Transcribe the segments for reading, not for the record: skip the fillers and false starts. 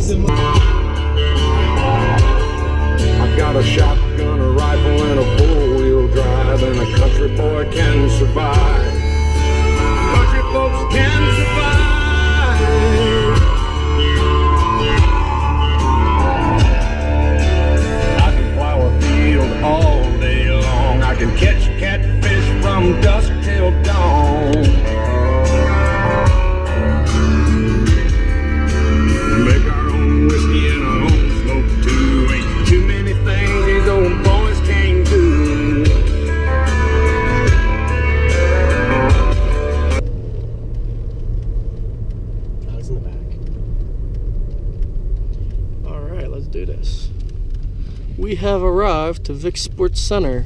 I've got a shotgun, a rifle, and a four-wheel drive, and a country boy can survive. Country folks can survive. I can plow a field all day long. I can catch catfish from dusk till dawn. Make our own whiskey and our own smoke too. Ain't too many things these old boys can't do. It's in the back. All right, let's do this. We have arrived to Vic Sports Center.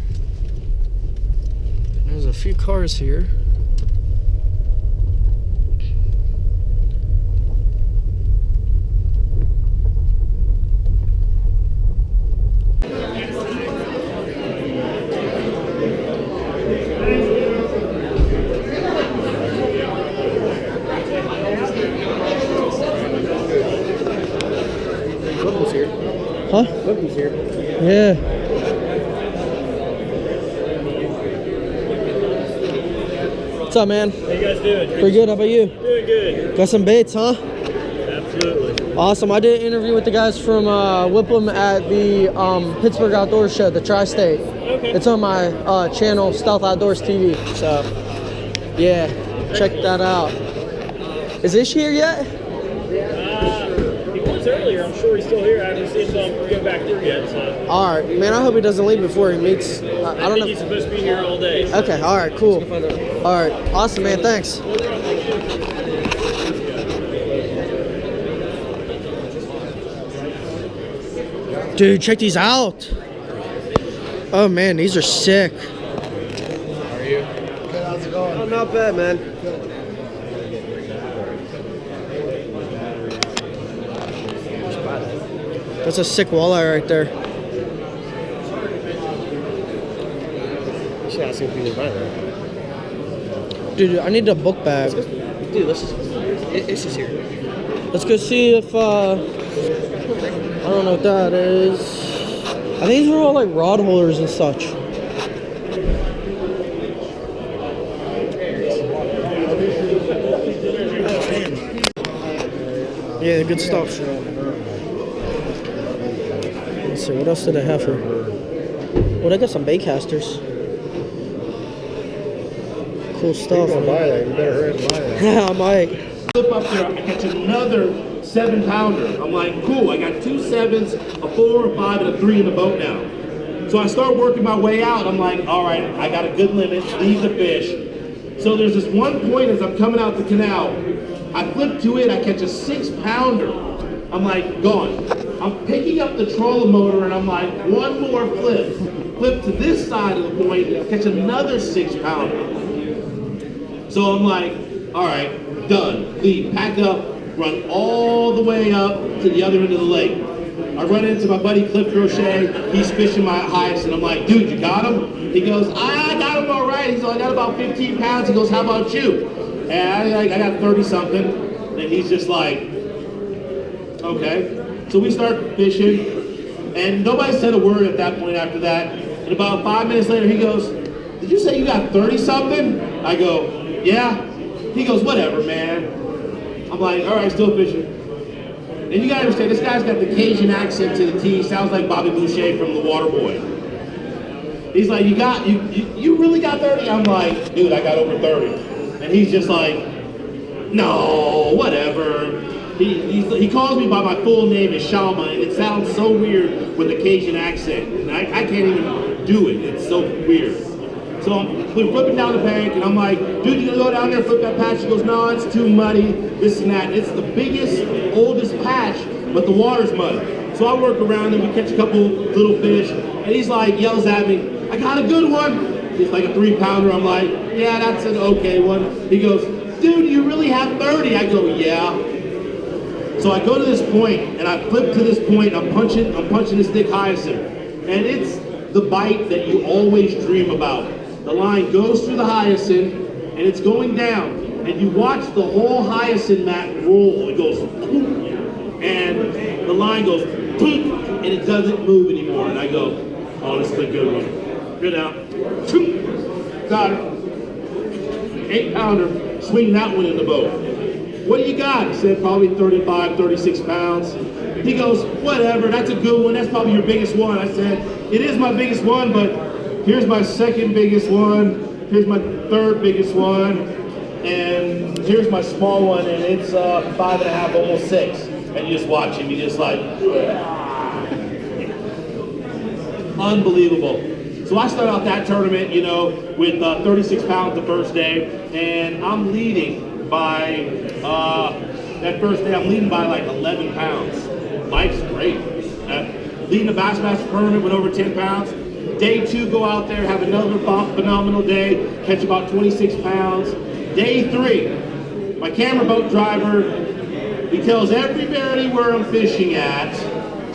There's a few cars here. Whipple's here. Huh? Whipple's here. Yeah. What's up, man? How you guys doing? Pretty good. How about you? Doing good. Got some baits, huh? Absolutely. Awesome. I did an interview with the guys from Whipple at the Pittsburgh Outdoors Show, the Tri-State. Okay. It's on my channel, Stealth Outdoors TV. So, yeah, check that out. Is Ish here yet? He was earlier. I'm sure he's still here. I haven't seen him go back through yet. So. All right, man. I hope he doesn't leave before he meets. I I don't think know. he's supposed to be here all day. So. Okay. All right. Cool. All right. Awesome, man. Thanks. Dude, check these out. Oh man, these are sick. How are you? Good, how's it going? Oh, not bad, man. That's a sick walleye right there. You should ask him if he's invited. Dude, I need a book bag. Dude, it's just here. Let's go see if, I don't know what that is. I think these are all like rod holders and such. Yeah, good stuff. Let's see, what else did I have here? Well, I got some bait casters. Cool stuff. Buy that. You better hurry and buy that. Yeah, I might. Flip up there, I catch another 7-pounder. I'm like, cool, I got 2 7s, a 4, a 5, and a 3 in the boat now. So I start working my way out. I'm like, all right, I got a good limit, leave the fish. So there's this one point as I'm coming out the canal, I flip to it, I catch a 6-pounder. I'm like, gone. I'm picking up the trolling motor and I'm like, one more flip. Flip to this side of the point, catch another 6-pounder. So I'm like, all right, done. Leave, pack up, run all the way up to the other end of the lake. I run into my buddy Cliff Crochet. He's fishing my highest, and I'm like, dude, you got him? He goes, I got him all right. He's like, I got about 15 pounds. He goes, how about you? And I got 30 something. And he's just like, okay. So we start fishing, and nobody said a word at that point after that. And about 5 minutes later, he goes, did you say you got 30 something? I go, yeah. He goes, whatever, man. I'm like, all right, still fishing. And you gotta understand, this guy's got the Cajun accent to the T. Sounds like Bobby Boucher from The Waterboy. He's like, you really got 30? I'm like, dude, I got over 30. And he's just like, no, whatever. He calls me by my full name is Shama, and it sounds so weird with the Cajun accent. And I can't even do it. It's so weird. So we're flipping down the bank, and I'm like, dude, you gonna go down there, flip that patch? He goes, no, it's too muddy, this and that. It's the biggest, oldest patch, but the water's muddy. So I work around and we catch a couple little fish, and he's like, yells at me, I got a good one. He's like a 3-pounder. I'm like, yeah, that's an okay one. He goes, dude, you really have 30? I go, yeah. So I go to this point, and I flip to this point, I'm punching this thick hyacinth, and it's the bite that you always dream about. The line goes through the hyacinth, and it's going down, and you watch the whole hyacinth mat roll. It goes, and line goes, boom, and it doesn't move anymore. And I go, oh, this is a good one. Good out. Got it. 8-pounder, swing that one in the boat. What do you got? He said, probably 35, 36 pounds. He goes, whatever, that's a good one. That's probably your biggest one. I said, it is my biggest one, but here's my second biggest one. Here's my third biggest one. And here's my small one, and it's 5.5, almost 6. And you just watch him, you just like, unbelievable. So I start out that tournament, you know, with 36 pounds the first day, and I'm leading by, that first day I'm leading by like 11 pounds. Life's great. Leading the Bassmaster tournament with over 10 pounds. Day 2, go out there, have another phenomenal day, catch about 26 pounds. Day 3, my camera boat driver, he tells everybody where I'm fishing at.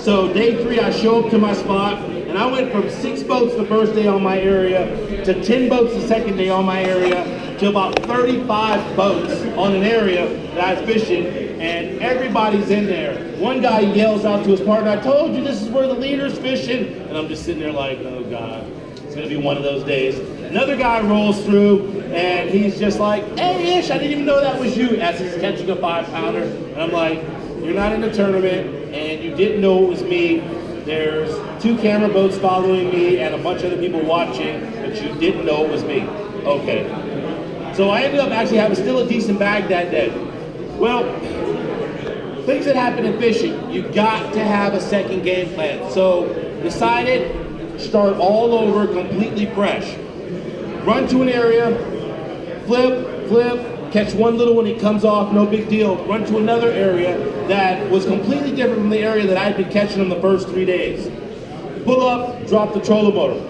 So day 3, I show up to my spot, and I went from 6 boats the first day on my area to 10 boats the second day on my area to about 35 boats on an area that I was fishing, and everybody's in there. One guy yells out to his partner, I told you this is where the leader's fishing. And I'm just sitting there like, oh God, it's gonna be one of those days. Another guy rolls through and he's just like, hey Ish, I didn't even know that was you, as he's catching a 5-pounder. And I'm like, you're not in the tournament and you didn't know it was me. There's 2 camera boats following me and a bunch of other people watching, but you didn't know it was me. Okay. So I ended up actually having still a decent bag that day. Well, things that happen in fishing, you got to have a second game plan. So decided, start all over, completely fresh. Run to an area, flip, catch one little one, it comes off, no big deal. Run to another area that was completely different from the area that I had been catching them the first 3 days. Pull up, drop the trolling motor.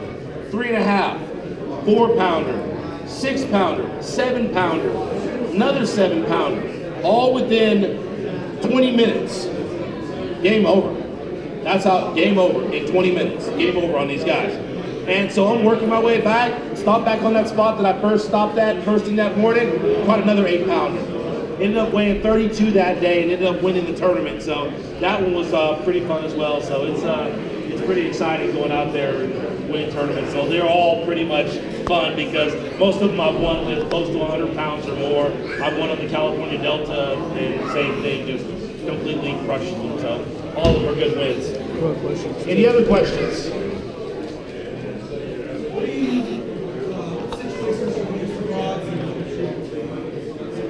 3.5, 4-pounder, 6-pounder, 7-pounder, another 7-pounder, all within 20 minutes. Game over. That's how, game over in 20 minutes. Game over on these guys. And so I'm working my way back, stop back on that spot that I first stopped at first thing that morning, caught another 8-pounder. Ended up weighing 32 that day and ended up winning the tournament. So that one was pretty fun as well. So it's pretty exciting going out there and winning tournaments. So they're all pretty much fun because most of them I've won with close to 100 pounds or more. I've won on the California Delta and same thing, just completely crushed them. So all of them are good wins. Any other questions?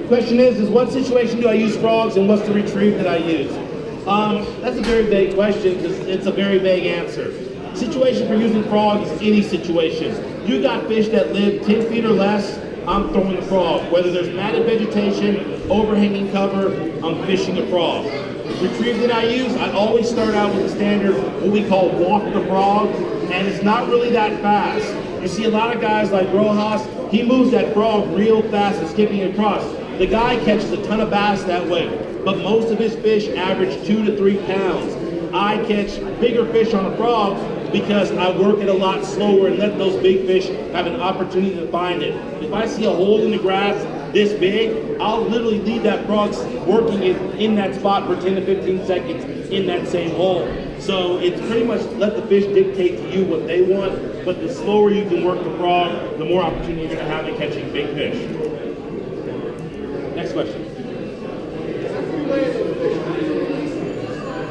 Question is what situation do I use frogs and what's the retrieve that I use? That's a very vague question because it's a very vague answer. Situation for using frogs is any situation. You got fish that live 10 feet or less, I'm throwing a frog. Whether there's matted vegetation, overhanging cover, I'm fishing a frog. Retrieve that I use, I always start out with the standard, what we call walk the frog, and it's not really that fast. You see a lot of guys like Rojas, he moves that frog real fast and skipping across. The guy catches a ton of bass that way, but most of his fish average 2 to 3 pounds. I catch bigger fish on a frog because I work it a lot slower and let those big fish have an opportunity to find it. If I see a hole in the grass this big, I'll literally leave that frog working it in that spot for 10 to 15 seconds in that same hole. So it's pretty much let the fish dictate to you what they want, but the slower you can work the frog, the more opportunity you're gonna have in catching big fish. Next question.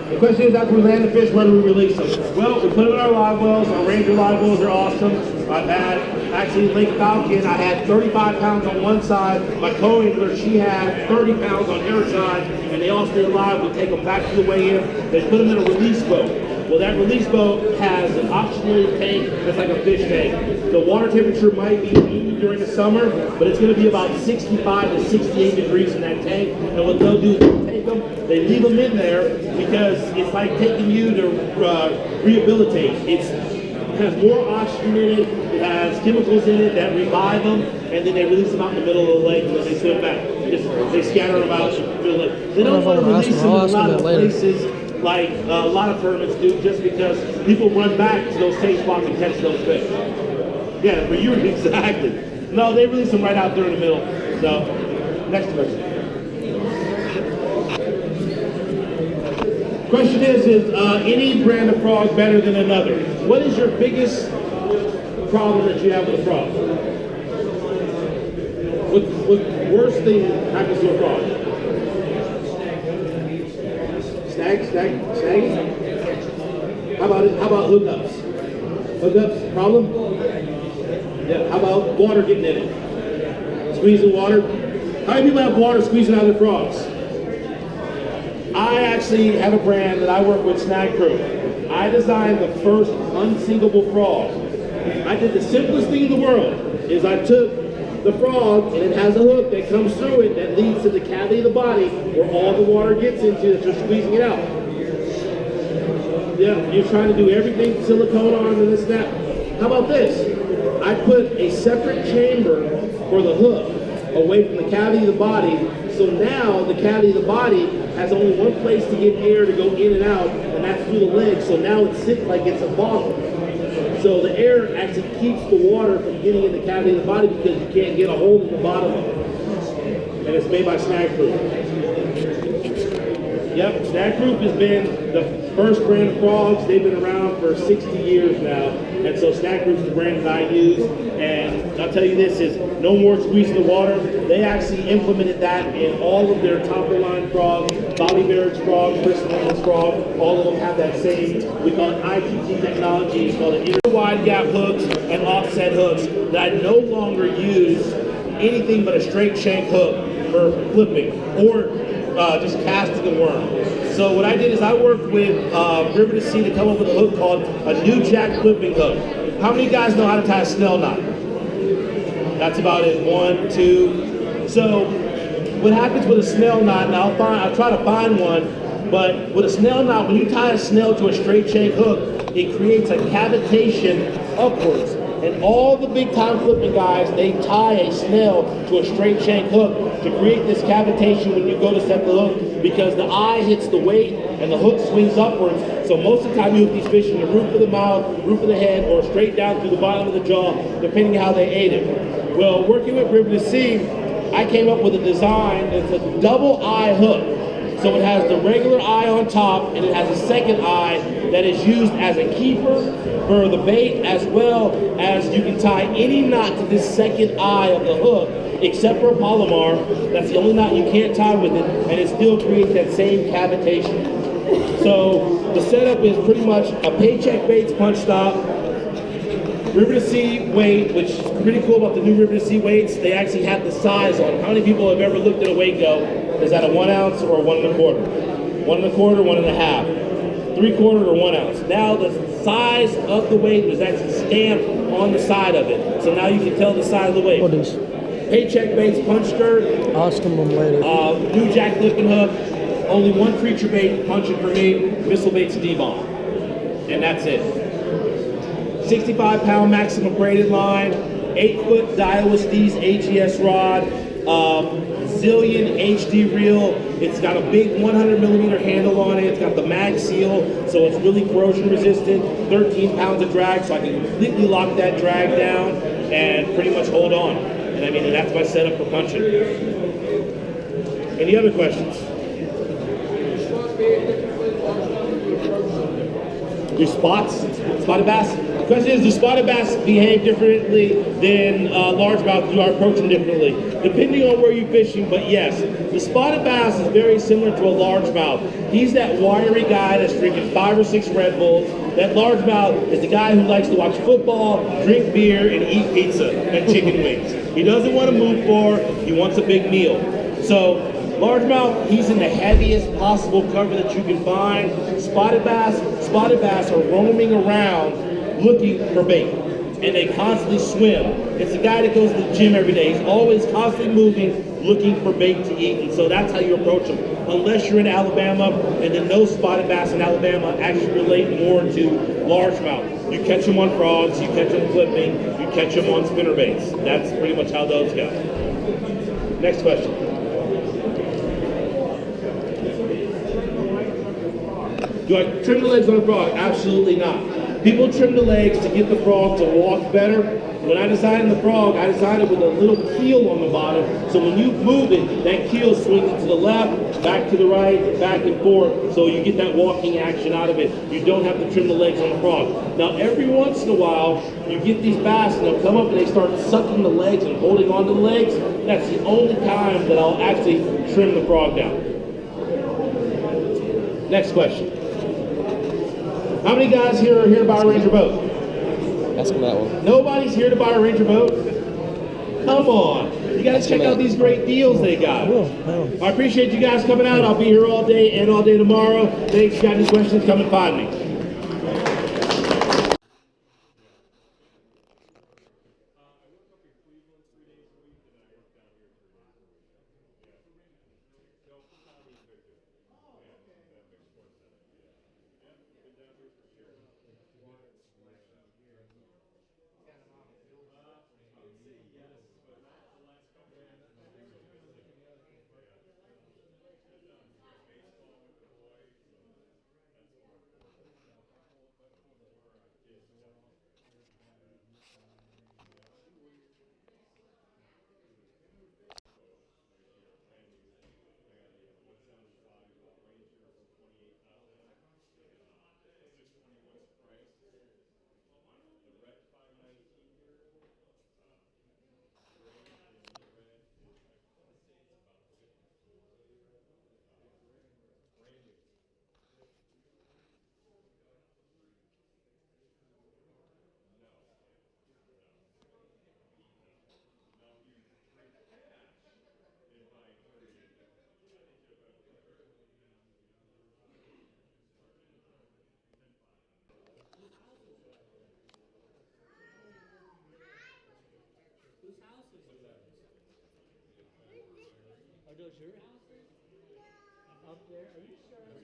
The question is, after we land the fish, where do we release them? Well, we put them in our live wells. Our Ranger live wells are awesome. I've had, actually Lake Falcon, I had 35 pounds on one side. My co-angler, she had 30 pounds on her side, and they all stay alive. We take them back to the weigh-in. They put them in a release boat. Well, that release boat has an auxiliary tank that's like a fish tank. The water temperature might be 80 during the summer, but it's going to be about 65 to 68 degrees in that tank. And what they'll do is they'll take them, they leave them in there because it's like taking you to rehabilitate. It has more oxygen in it, it has chemicals in it that revive them, and then they release them out in the middle of the lake and then they swim back. They scatter them out. They don't want to release them in a lot of places like a lot of tournaments do, just because people run back to those same spots and catch those fish. Yeah, for you, exactly. No, they release them right out there in the middle. So, next question. Question is any brand of frog better than another? What is your biggest problem that you have with a frog? What worst thing happens to a frog? Snagging? How about hookups? Hookups, problem? Yeah, how about water getting in it? Squeezing water? How many people have water squeezing out of their frogs? I actually have a brand that I work with, Snag Crew. I designed the first unsinkable frog. I did the simplest thing in the world, is I took the frog and it has a hook that comes through it that leads to the cavity of the body where all the water gets into that you're squeezing it out. Yeah, you're trying to do everything silicone on and this and that. How about this? I put a separate chamber for the hook away from the cavity of the body, so now the cavity of the body has only one place to get air to go in and out, and that's through the legs, so now it sits like it's a bottle. So the air actually keeps the water from getting in the cavity of the body because you can't get a hold of the bottom of it. And it's made by Snag Proof. Yep, Snag Proof has been the first brand of frogs. They've been around for 60 years now. And so Snag Proof is the brand that I use. And I'll tell you this is no more squeezing the water. They actually implemented that in all of their top of the line frogs, Bobby Barrett's frog, Chris Land's frog. All of them have that same, we call it IGT technology. It's called an inner wide gap hooks and offset hooks that I no longer use anything but a straight shank hook for flipping or just casting a worm. So what I did is I worked with River to Sea to come up with a hook called a new jack flipping hook. How many guys know how to tie a snell knot? That's about it. 1, 2. So what happens with a snell knot, and I'll try to find one, but with a snell knot, when you tie a snell to a straight shank hook, it creates a cavitation upwards. And all the big time flipping guys, they tie a snell to a straight shank hook to create this cavitation when you go to set the hook, because the eye hits the weight and the hook swings upwards. So most of the time you hook these fish in the roof of the mouth, roof of the head, or straight down through the bottom of the jaw, depending how they ate it. Well, working with River to Sea, I came up with a design that's a double eye hook. So it has the regular eye on top, and it has a second eye that is used as a keeper for the bait, as well as you can tie any knot to this second eye of the hook, except for a Palomar. That's the only knot you can't tie with it, and it still creates that same cavitation. So the setup is pretty much a Paycheck Baits punch stop, River to Sea weight, which is pretty cool about the new River to Sea weights. They actually have the size on. How many people have ever looked at a weight go, is that a 1 ounce or a 1 1/4? 1 1/4, 1 1/2, 3/4 or 1 ounce. Now the size of the weight is actually stamped on the side of it. So now you can tell the size of the weight. What is? Paycheck Baits punch skirt. Ask them later. New jack flipping hook. Only one creature bait punching for me. Missile Baits D-bomb. And that's it. 65-pound maximum braided line. 8-foot Daiwa Steez AGS rod. Zillion HD reel. It's got a big 100mm handle on it. It's got the mag seal, so it's really corrosion resistant. 13 pounds of drag, so I can completely lock that drag down and pretty much hold on. And I mean, that's my setup for punching. Any other questions? Your spots? Spotted bass? The question is, do spotted bass behave differently than largemouth? Do I approach them differently? Depending on where you're fishing, but yes. The spotted bass is very similar to a largemouth. He's that wiry guy that's drinking 5 or 6 Red Bulls. That largemouth is the guy who likes to watch football, drink beer, and eat pizza and chicken wings. He doesn't want to move far, he wants a big meal. So, largemouth, he's in the heaviest possible cover that you can find. Spotted bass are roaming around looking for bait, and they constantly swim. It's a guy that goes to the gym every day. He's always constantly moving, looking for bait to eat, and so that's how you approach them. Unless you're in Alabama, and then those spotted bass in Alabama actually relate more to largemouth. You catch them on frogs, you catch them flipping, you catch them on spinner baits. That's pretty much how those go. Next question. Do I trim the legs on a frog? Absolutely not. People trim the legs to get the frog to walk better, When I designed the frog, I designed it with a little keel on the bottom, so when you move it, that keel swings it to the left, back to the right, back and forth, so you get that walking action out of it. You don't have to trim the legs on the frog. Now, every once in a while, you get these bass and they'll come up and they start sucking the legs and holding onto the legs. That's the only time that I'll actually trim the frog down. Next question. How many guys here are here to buy a Ranger boat? Ask him that one. Nobody's here to buy a Ranger boat? Come on. You guys check out these great deals they got. I appreciate you guys coming out. I'll be here all day and all day tomorrow. Thanks. If you got any questions, come and find me. Are those your houses? Up there? Are you sure?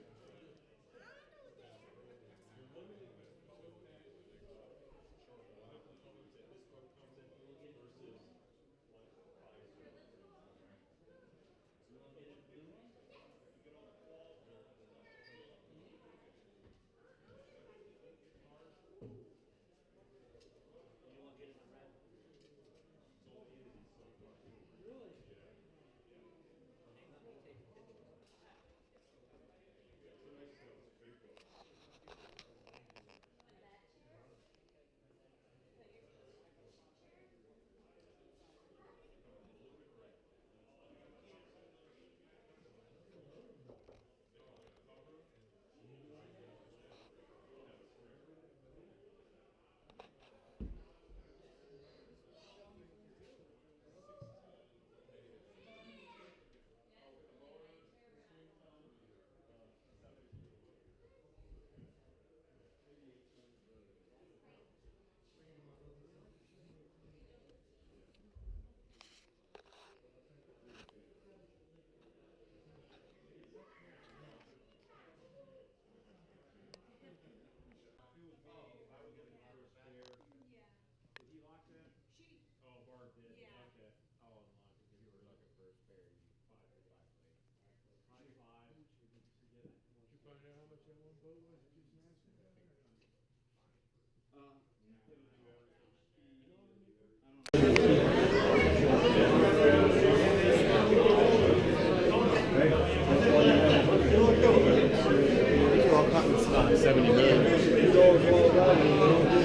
$70 million.